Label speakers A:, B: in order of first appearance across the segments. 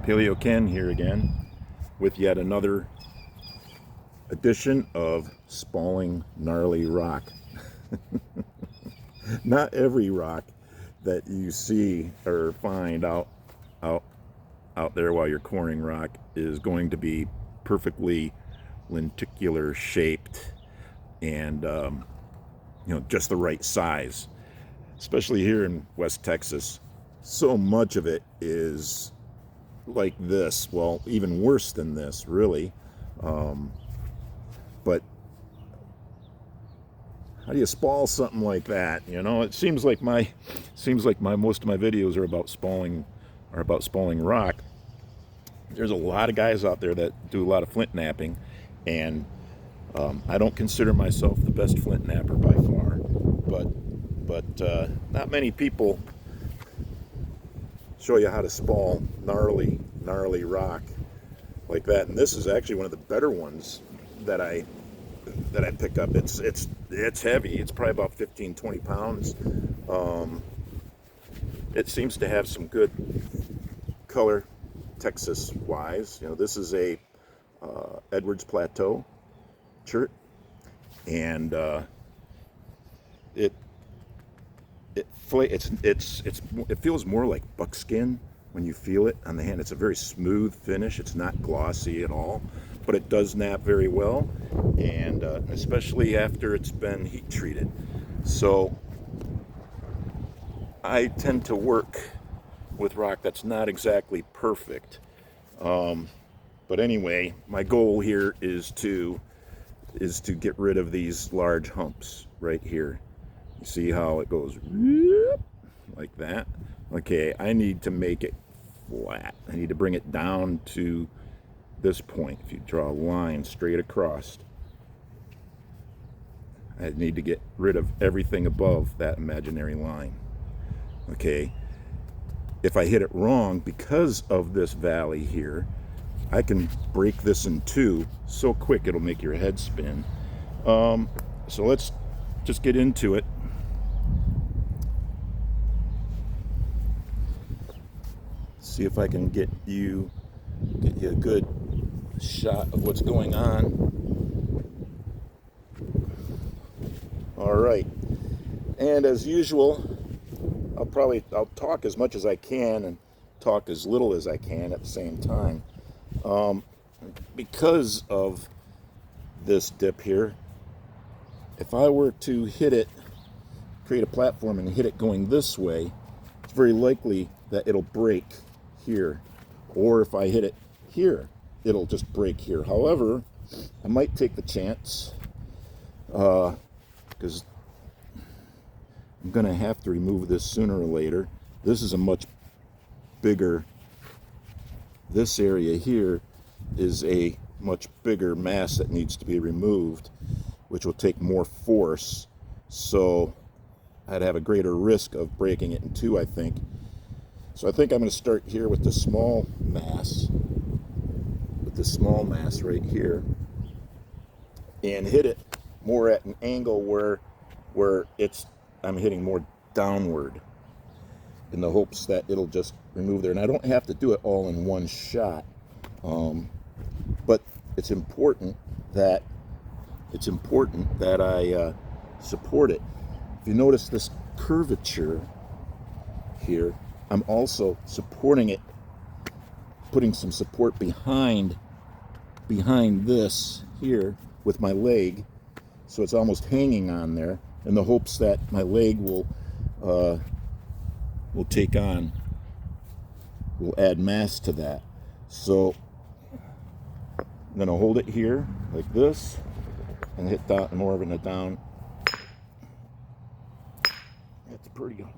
A: Paleo Ken here again with yet another edition of Spalling Gnarly Rock. Not every rock that you see or find out there while you're coring rock is going to be perfectly lenticular shaped and just the right size. Especially here in West Texas, so much of it is like this. Well, even worse than this, really. But how do you spall something like that? You know, it seems like most of my videos are about spalling rock. There's a lot of guys out there that do a lot of flint knapping, and I don't consider myself the best flint knapper by far, but not many people show you how to spall gnarly rock like that. And this is actually one of the better ones that I pick up. It's heavy. It's probably about 15-20 pounds. It seems to have some good color Texas wise. You know, this is a Edwards Plateau Chert, and it feels more like buckskin when you feel it on the hand. It's a very smooth finish. It's not glossy at all, but it does knap very well, and especially after it's been heat treated. So I tend to work with rock that's not exactly perfect, but anyway, my goal here is to get rid of these large humps right here. You see how it goes like that? Okay, I need to make it flat. I need to bring it down to this point. If you draw a line straight across, I need to get rid of everything above that imaginary line. Okay, if I hit it wrong because of this valley here, I can break this in two so quick it'll make your head spin. So let's just get into it. See if I can get you a good shot of what's going on. All right, and as usual, I'll talk as much as I can and talk as little as I can at the same time. Because of this dip here, if I were to hit it, create a platform and hit it going this way, it's very likely that it'll break here, or if I hit it here, it'll just break here. However, I might take the chance because I'm gonna have to remove this sooner or later. This is a much bigger, this area here is a much bigger mass that needs to be removed, which will take more force, so I'd have a greater risk of breaking it in two, I think. So I think I'm going to start here with the small mass, right here, and hit it more at an angle where I'm hitting more downward in the hopes that it'll just remove there. And I don't have to do it all in one shot, but it's important that I support it. If you notice this curvature here, I'm also supporting it, putting some support behind this here with my leg, so it's almost hanging on there, in the hopes that my leg will add mass to that. So I'm going to hold it here like this and hit that more of a down. That's pretty good.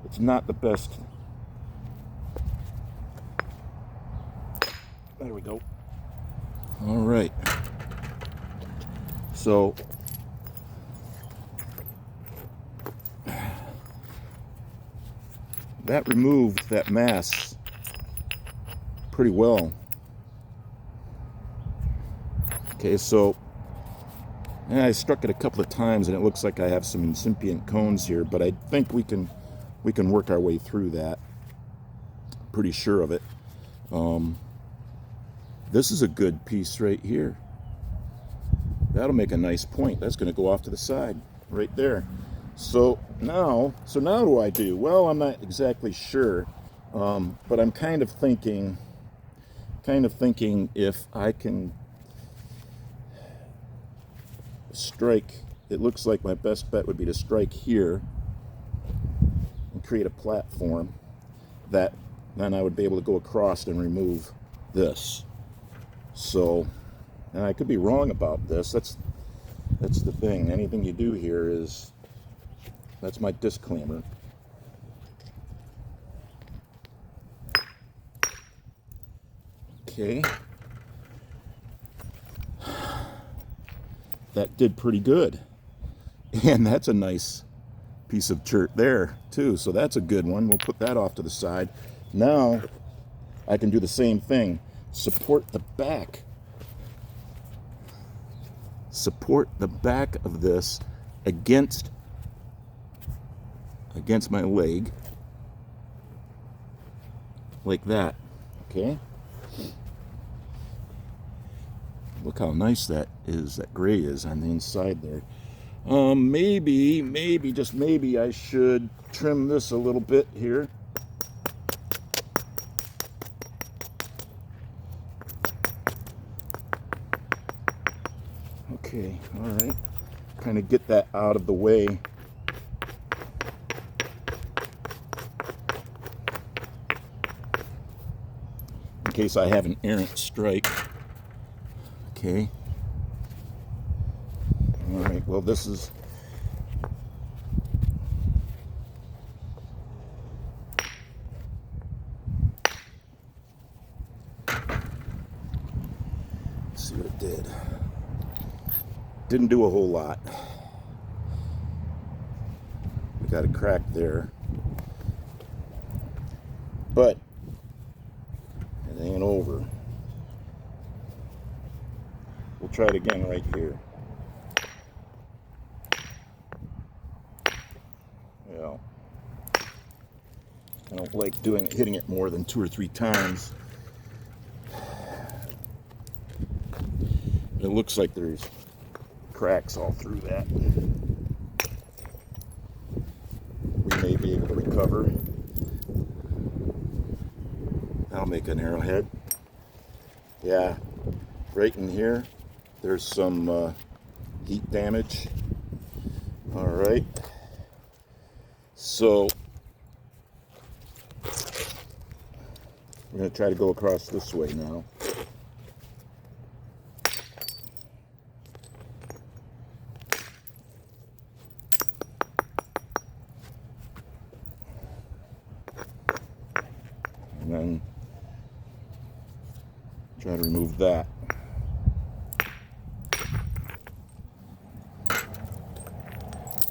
A: It's not the best. There we go. All right. So that removed that mass pretty well. Okay, so I struck it a couple of times and it looks like I have some incipient cones here, but I think we can work our way through that. Pretty sure of it. This is a good piece right here. That'll make a nice point. That's going to go off to the side right there. So now what do I do? Well, I'm not exactly sure, but I'm kind of thinking if I can strike, it looks like my best bet would be to strike here and create a platform that then I would be able to go across and remove this. So, and I could be wrong about this. That's the thing. Anything you do here is, that's my disclaimer. Okay. That did pretty good. And that's a nice piece of chert there too. So that's a good one. We'll put that off to the side. Now I can do the same thing. Support the back. Support the back of this against my leg. Like that. Okay? Look how nice that is, that gray is on the inside there. Maybe, just maybe I should trim this a little bit here. Okay, all right. Kind of get that out of the way. In case I have an errant strike. Okay. All right, well, this is... Let's see what it did. Didn't do a whole lot. We got a crack there. But it ain't over. We'll try it again right here. Well, I don't like hitting it more than 2 or 3 times. It looks like there's cracks all through that. We may be able to recover. That'll make an arrowhead. Yeah, right in here, there's some heat damage. All right. So we're going to try to go across this way now. And then try to remove that.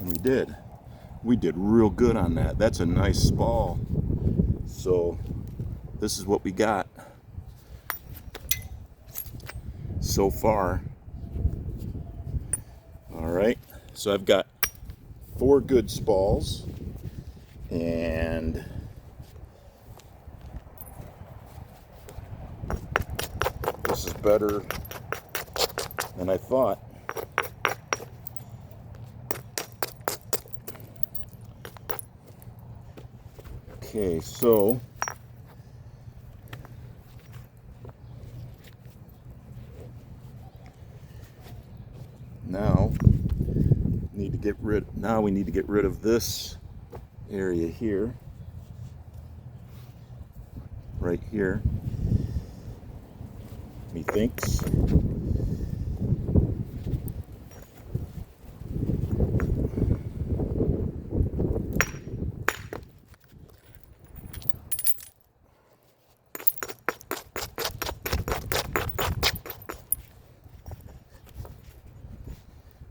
A: And we did. We did real good on that. That's a nice Spall. So this is what we got so far. All right. So I've got 4 good Spalls, and this is better than I thought. Okay, so now we need to get rid of this area here, right here, methinks.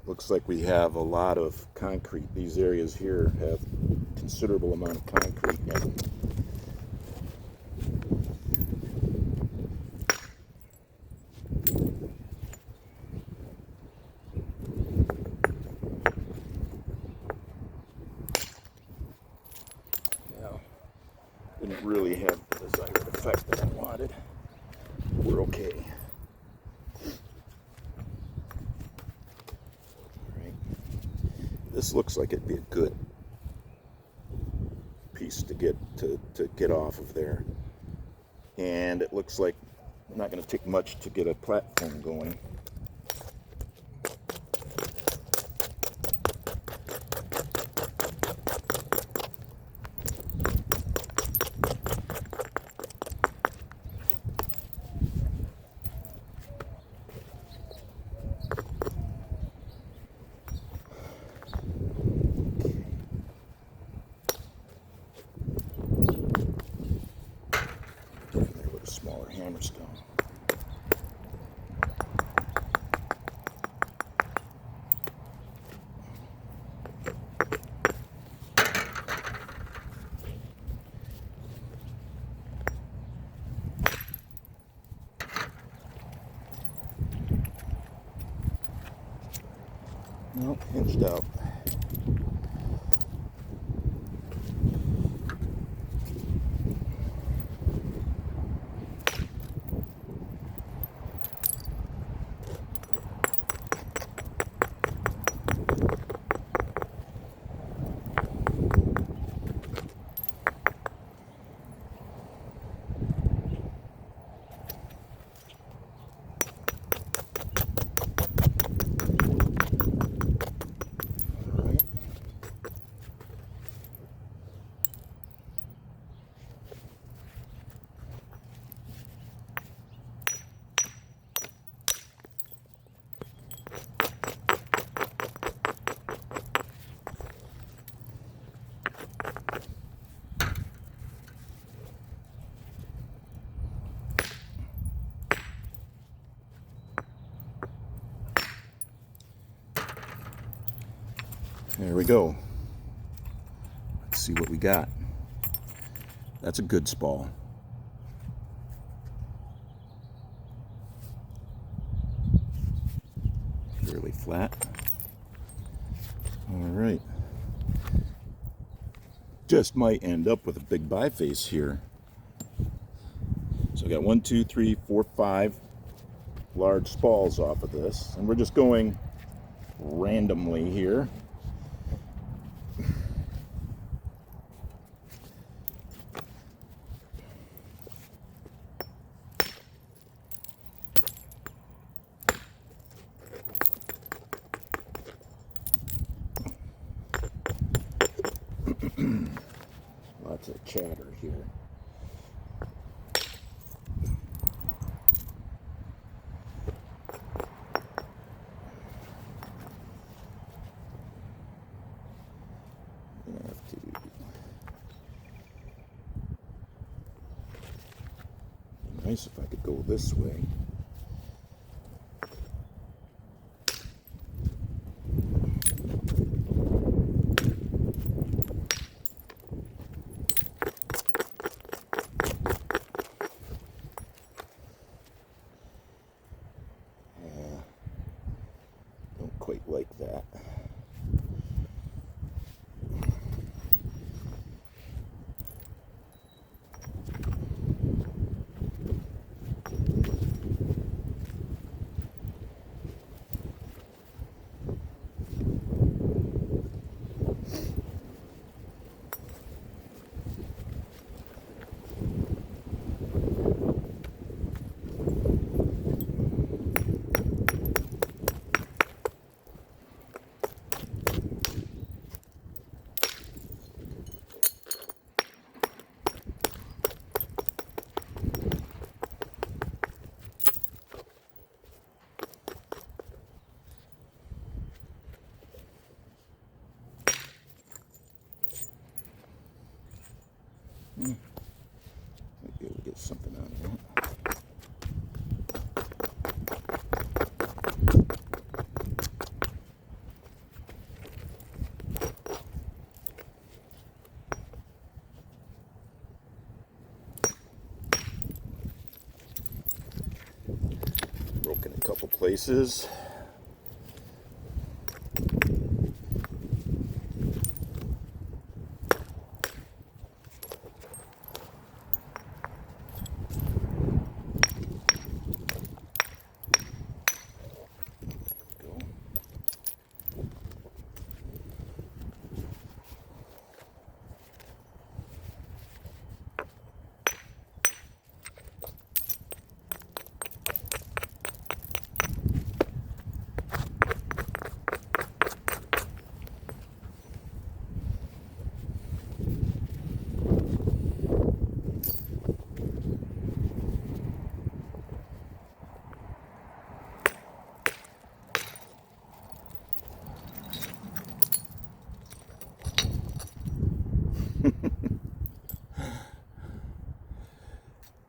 A: Looks like we have a lot of concrete. These areas here have considerable amount of concrete in them. Yeah, didn't really have the desired effect. effect that I wanted. We're okay. All right. This looks like it'd be a good piece to get off of there. And it looks like not going to take much to get a platform going. There with a smaller hammerstone. Nope, hinged out. There we go. Let's see what we got. That's a good Spall. Fairly flat. All right. Just might end up with a big biface here. So I got 1, 2, 3, 4, 5 large Spalls off of this, and we're just going randomly here. Lots of chatter here. Nice if I could go this way. Don't quite like that. Might be able to get something out of that. Broken a couple places.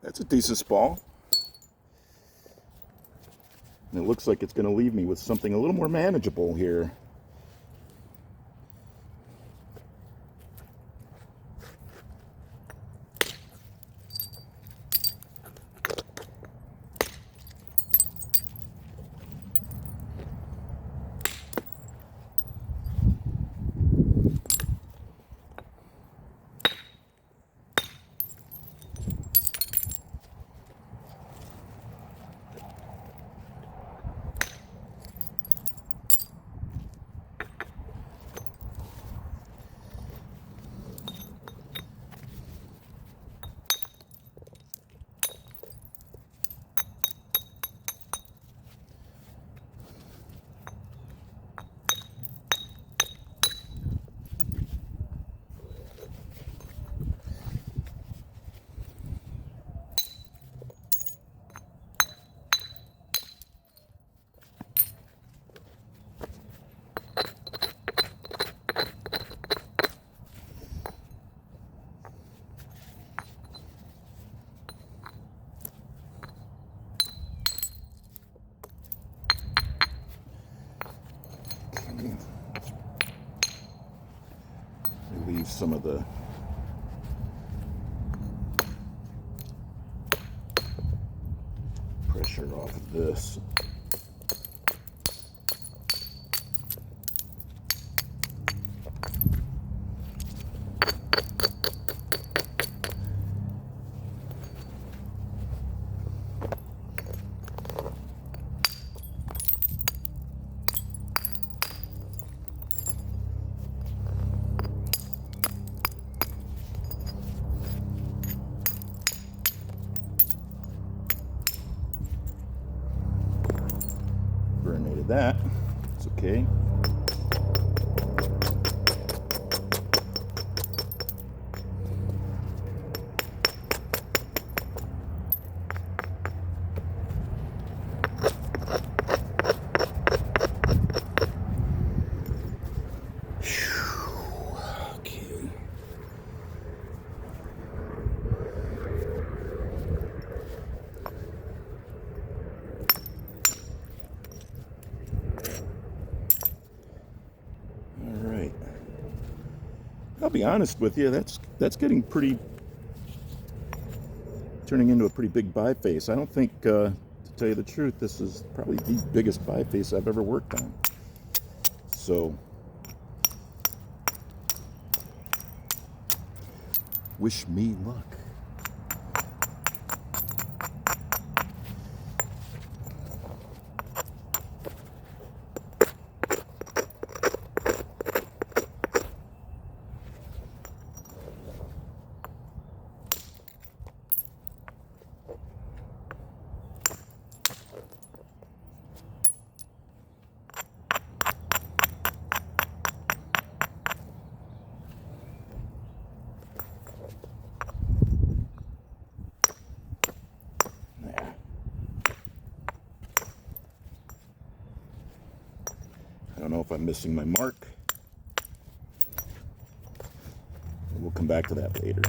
A: That's a decent Spall. And it looks like it's going to leave me with something a little more manageable here. Relieve some of the pressure off of this. Burnated that. It's okay. I'll be honest with you, that's getting turning into a pretty big biface. I don't think, to tell you the truth, this is probably the biggest biface I've ever worked on. So, wish me luck. I don't know if I'm missing my mark. We'll come back to that later.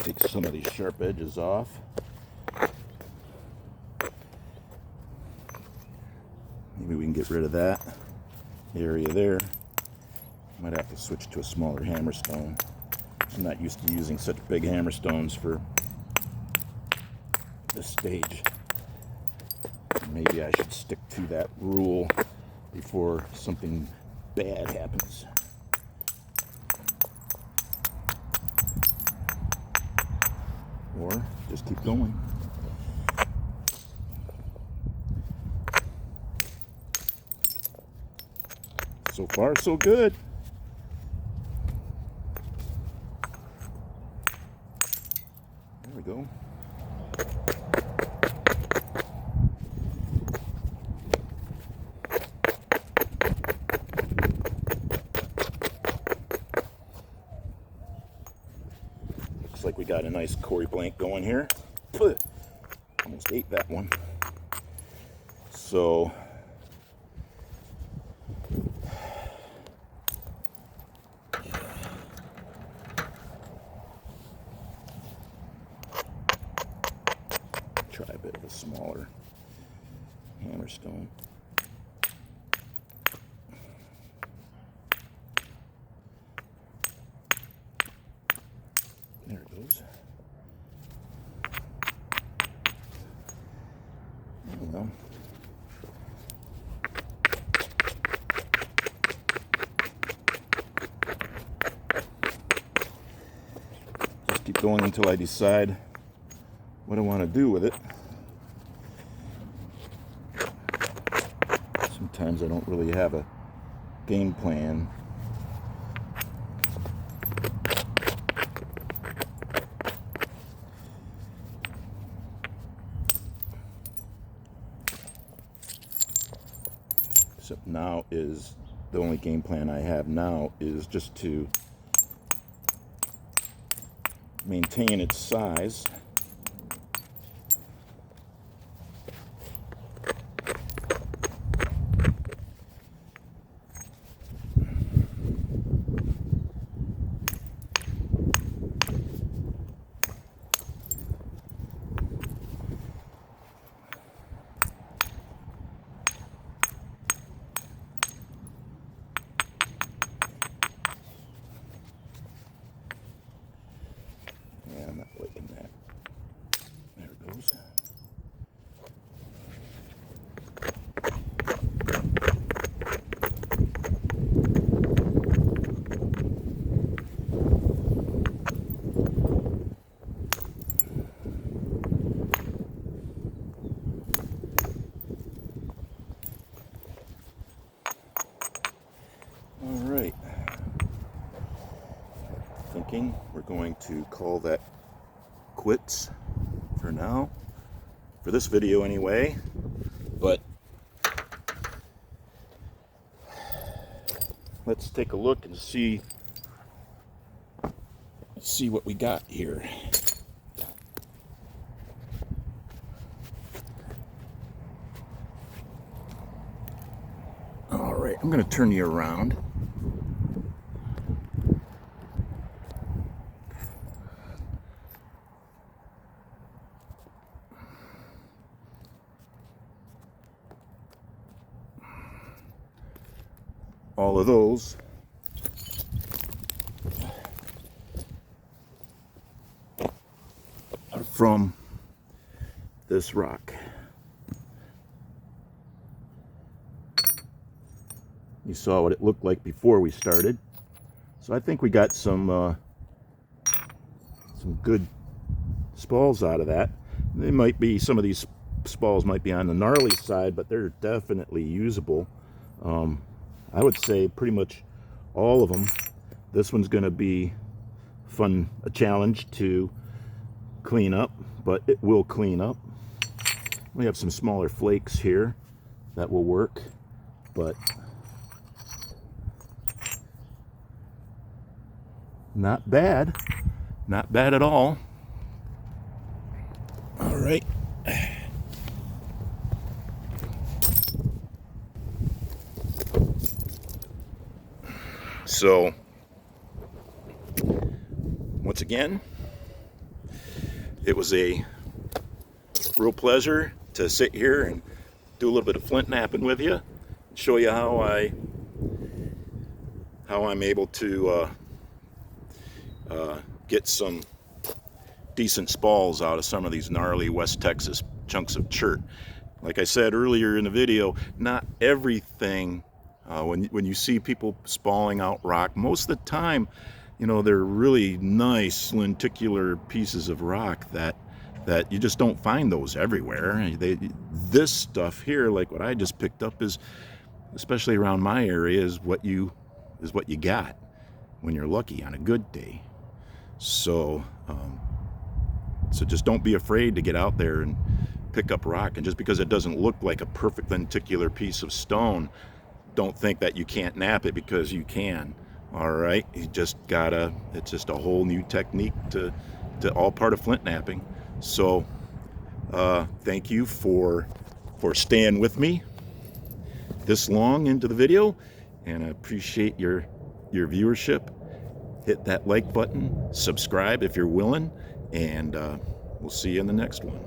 A: Take some of these sharp edges off. Maybe we can get rid of that area there. Might have to switch to a smaller hammerstone. I'm not used to using such big hammerstones for this stage. Maybe I should stick to that rule before something bad happens. Or just keep going. So far, so good. There we go. Looks like we got a nice Corey blank going here. Almost ate that one. So try a bit of a smaller hammerstone. There it goes. Oh well. Just keep going until I decide what I want to do with it. Sometimes I don't really have a game plan. So now is the only game plan I have now is just to maintain its size. Yeah, I'm not liking that. There it goes. All right. Thinking we're going to call that quits for now, for this video anyway, but let's take a look and see what we got here. All right, I'm going to turn you around. All of those are from this rock. You saw what it looked like before we started. So I think we got some good spalls out of that. They might be, some of these spalls might be on the gnarly side, but they're definitely usable. I would say pretty much all of them. This one's going to be a challenge to clean up, but it will clean up. We have some smaller flakes here that will work, but not bad. Not bad at all. All right. So, once again, it was a real pleasure to sit here and do a little bit of flint knapping with you, show you how I'm able to get some decent spalls out of some of these gnarly West Texas chunks of chert. Like I said earlier in the video, not everything, when you see people spalling out rock, most of the time, you know, they're really nice lenticular pieces of rock that you just don't find those everywhere. This stuff here, like what I just picked up, is, especially around my area, is what you got when you're lucky on a good day. So just don't be afraid to get out there and pick up rock. And just because it doesn't look like a perfect lenticular piece of stone, don't think that you can't knap it, because you can. All right, you just gotta, it's just a whole new technique to all part of flint knapping. So thank you for staying with me this long into the video, and I appreciate your viewership. Hit that like button, subscribe if you're willing, and we'll see you in the next one.